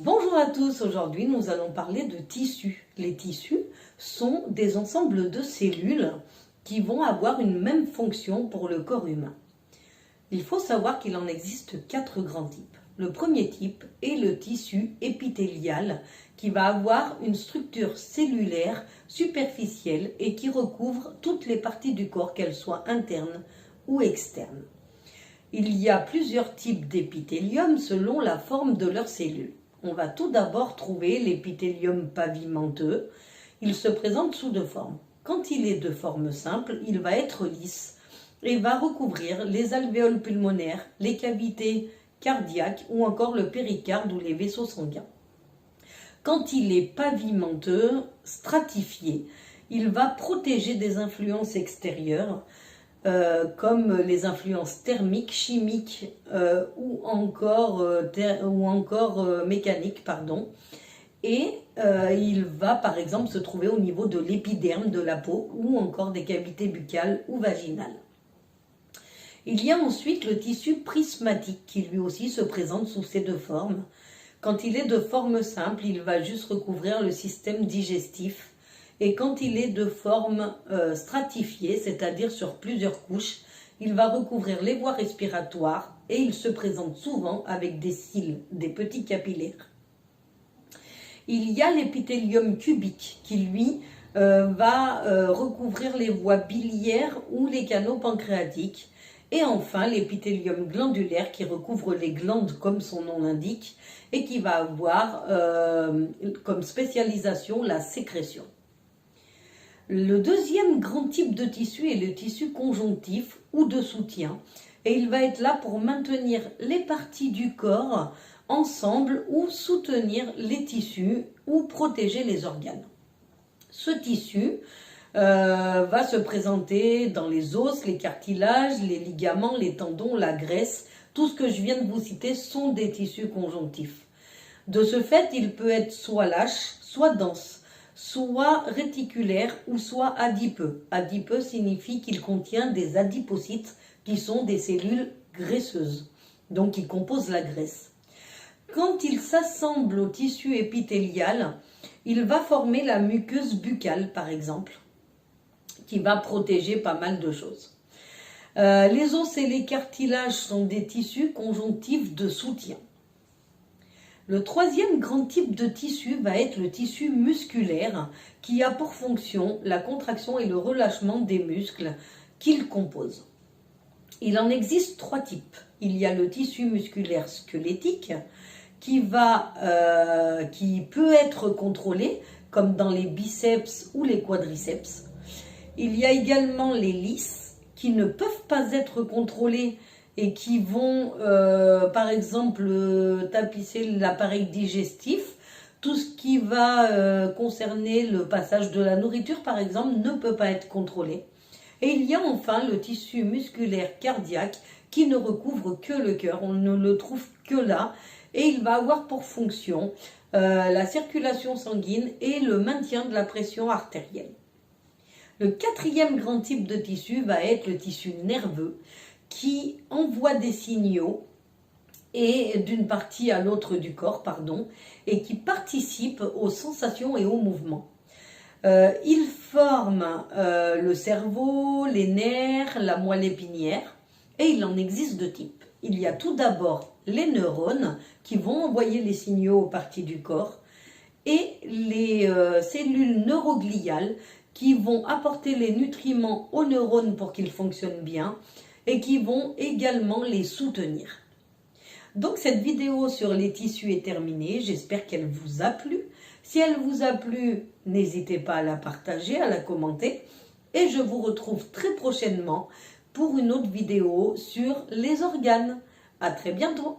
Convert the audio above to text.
Bonjour à tous, aujourd'hui nous allons parler de tissus. Les tissus sont des ensembles de cellules qui vont avoir une même fonction pour le corps humain. Il faut savoir qu'il en existe 4 grands types. Le premier type est le tissu épithélial qui va avoir une structure cellulaire superficielle et qui recouvre toutes les parties du corps, qu'elles soient internes ou externes. Il y a plusieurs types d'épithélium selon la forme de leurs cellules. On va tout d'abord trouver l'épithélium pavimenteux. Il se présente sous deux formes. Quand il est de forme simple, il va être lisse et va recouvrir les alvéoles pulmonaires, les cavités cardiaques ou encore le péricarde ou les vaisseaux sanguins. Quand il est pavimenteux, stratifié, il va protéger des influences extérieures comme les influences thermiques, chimiques ou encore mécaniques, Et il va par exemple se trouver au niveau de l'épiderme de la peau ou encore des cavités buccales ou vaginales. Il y a ensuite le tissu prismatique qui lui aussi se présente sous ces deux formes. Quand il est de forme simple, il va juste recouvrir le système digestif. Et quand il est de forme stratifiée, c'est-à-dire sur plusieurs couches, il va recouvrir les voies respiratoires et il se présente souvent avec des cils, des petits capillaires. Il y a l'épithélium cubique qui, lui, va recouvrir les voies biliaires ou les canaux pancréatiques. Et enfin, l'épithélium glandulaire qui recouvre les glandes comme son nom l'indique et qui va avoir comme spécialisation la sécrétion. Le deuxième grand type de tissu est le tissu conjonctif ou de soutien et il va être là pour maintenir les parties du corps ensemble ou soutenir les tissus ou protéger les organes. Ce tissu va se présenter dans les os, les cartilages, les ligaments, les tendons, la graisse. Tout ce que je viens de vous citer sont des tissus conjonctifs. De ce fait, il peut être soit lâche, soit dense, soit réticulaire ou soit adipeux. Adipeux signifie qu'il contient des adipocytes qui sont des cellules graisseuses, donc qui composent la graisse. Quand il s'assemble au tissu épithélial, il va former la muqueuse buccale par exemple, qui va protéger pas mal de choses. Les os et les cartilages sont des tissus conjonctifs de soutien. Le troisième grand type de tissu va être le tissu musculaire qui a pour fonction la contraction et le relâchement des muscles qu'il compose. Il en existe 3 types. Il y a le tissu musculaire squelettique qui peut être contrôlé comme dans les biceps ou les quadriceps. Il y a également les lisses qui ne peuvent pas être contrôlées et qui vont, par exemple, tapisser l'appareil digestif. Tout ce qui va concerner le passage de la nourriture, par exemple, ne peut pas être contrôlé. Et il y a enfin le tissu musculaire cardiaque qui ne recouvre que le cœur. On ne le trouve que là. Et il va avoir pour fonction la circulation sanguine et le maintien de la pression artérielle. Le quatrième grand type de tissu va être le tissu nerveux qui envoie des signaux et d'une partie à l'autre du corps, et qui participe aux sensations et aux mouvements. Il forme le cerveau, les nerfs, la moelle épinière, et il en existe 2 types. Il y a tout d'abord les neurones qui vont envoyer les signaux aux parties du corps et les cellules neurogliales qui vont apporter les nutriments aux neurones pour qu'ils fonctionnent bien et qui vont également les soutenir. Donc cette vidéo sur les tissus est terminée, j'espère qu'elle vous a plu. Si elle vous a plu, n'hésitez pas à la partager, à la commenter et je vous retrouve très prochainement pour une autre vidéo sur les organes. À très bientôt.